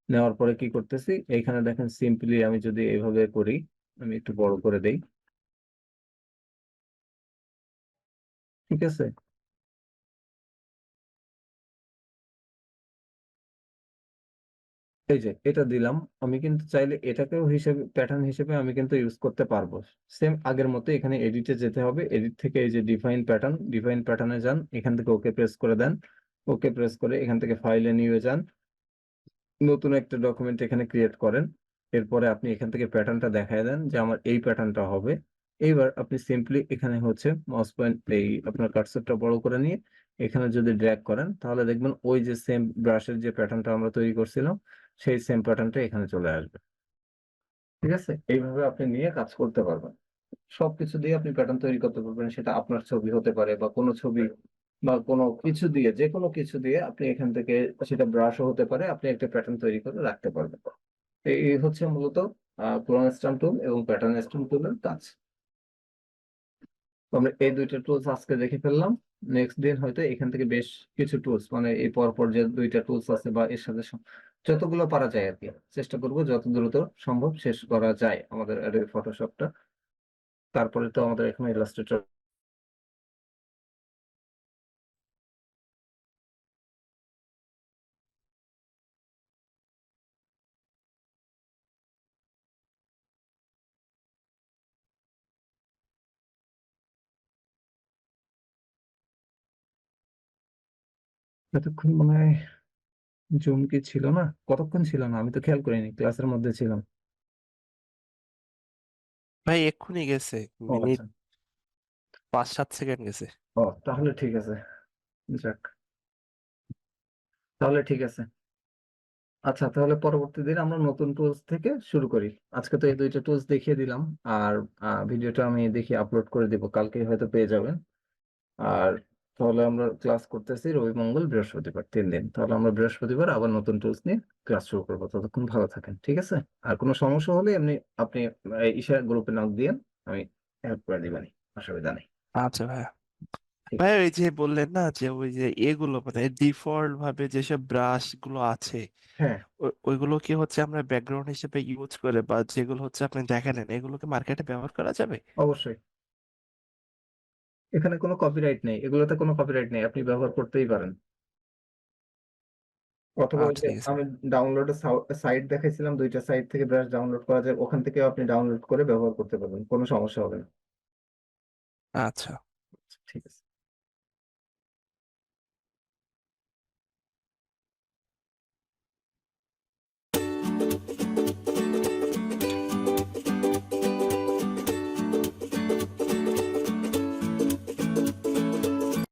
নেওয়ার পরে কি করতেছি, এইখানে দেখেন সিম্পলি আমি যদি এইভাবে করি, আমি একটু বড় করে দেই, ঠিক আছে। এই যে এটা দিলাম, আমি কিন্তু চাইলে এটাকেও হিসেবে প্যাটার্ন হিসেবে আমি কিন্তু ইউজ করতে পারবো। সেম আগের মতো এখানে এডিটে যেতে হবে, এডিট থেকে এই যে ডিফাইন প্যাটার্নে যান, এখান থেকে ওকে প্রেস করে দেন। ওকে প্রেস করে এখান থেকে ফাইলে নিয়ে যান, নতুন একটা ডকুমেন্ট এখানে ক্রিয়েট করেন। এরপরে আপনি এখান থেকে প্যাটার্নটা দেখায় দেন যে আমার এই প্যাটার্নটা হবে। এইবার আপনি সিম্পলি এখানে হচ্ছে মাউস পয়েন্ট এই আপনার কার্সরটা বড় করে নিয়ে এখানে যদি ড্র্যাগ করেন, তাহলে দেখবেন ওই যে সেম ব্রাশের যে প্যাটার্নটা আমরা তৈরি করছিলাম, সেই সেম প্যাটার্নটা এখানে চলে আসবে। ঠিক আছে, এইভাবে আপনি নিয়ে কাজ করতে পারবেন। সবকিছু দিয়ে আপনি প্যাটার্ন তৈরি করতে পারবেন, সেটা আপনার ছবি হতে পারে বা কোনো ছবি বা কোনো কিছু দিয়ে, যে কোনো কিছু দিয়ে আপনি এখান থেকে, সেটা ব্রাশও হতে পারে, আপনি একটা প্যাটার্ন তৈরি করে রাখতে পারবেন। এই হচ্ছে মূলত ক্লোন স্ট্যাম্প টুল এবং প্যাটার্ন স্ট্যাম্প টুলের কাজ। তো আমরা এই দুইটা টুলস আজকে দেখে ফেললাম। নেক্সট দিন হয়তো এখান থেকে বেশ কিছু টুলস, মানে এই পরপর যে দুইটা টুলস আছে বা এর সাথে যতগুলো পারা যায় আর কি, চেষ্টা করব যত দ্রুত সম্ভব শেষ করা যায় আমাদের অ্যাডোবি ফটোশপটা। তারপরে তো আমাদের এখানে ইলাস্ট্রেটর। এতক্ষণ মনে হয় জুম কি ছিল না, কতক্ষণ ছিল না, আমি তো খেয়াল করিনি, ক্লাসের মধ্যে ছিলাম। ভাই এক্ষুনি গেছে, ও মিনিট আচ্ছা। 5-7 সেকেন্ড গেছে। ও তাহলে ঠিক আছে, যাক, তাহলে ঠিক আছে। আচ্ছা, তাহলে পরবর্তী দিন আমরা নতুন টুলস থেকে শুরু করি। আজকে তো এই দুইটা টুলস দেখিয়ে দিলাম। আর ভিডিওটা আমি দেখি আপলোড করে দিব, কালকে হয়তো পেয়ে যাবেন। আর তাহলে আমরা ক্লাস করতেছি রবি মঙ্গল বৃহস্পতিবার 3 দিন, তাহলে আমরা বৃহস্পতিবার আবার নতুন টুলস নিয়ে ক্লাস শুরু করবো। ততক্ষণ ভালো থাকেন, ঠিক আছে। আর কোনো সমস্যা হলে এমনি আপনি ঈশা গ্রুপে নক দিয়েন, আমি হেল্প করে দিবানি, অসুবিধা নেই। আচ্ছা ভাইয়া। ঠিক ভাই আছে। ওই যে বললেন না যে ওই যে এগুলো মানে ডিফল্ট ভাবে যেসব ব্রাশ গুলো আছে, হ্যাঁ, ওইগুলো কি হচ্ছে আমরা ব্যাকগ্রাউন্ড হিসেবে ইউজ করে, বা যেগুলো হচ্ছে আপনি দেখালেন এগুলোকে মার্কেটে ব্যবহার করা যাবে? অবশ্যই। এখানে কোনো কপিরাইট নেই, এগুলোতে কোনো কপিরাইট নেই, আপনি ব্যবহার করতেই পারেন। অথবা ওই আচ্ছা যে ঠিক আছে। আমি ডাউনলোডের সাইট দেখাইছিলাম, দুইটা সাইট থেকে ব্রাশ ডাউনলোড করা যায়, ওখান থেকে আপনি ডাউনলোড করে ব্যবহার করতে পারবেন, কোনো সমস্যা হবে না। আচ্ছা। ঠিক আছে।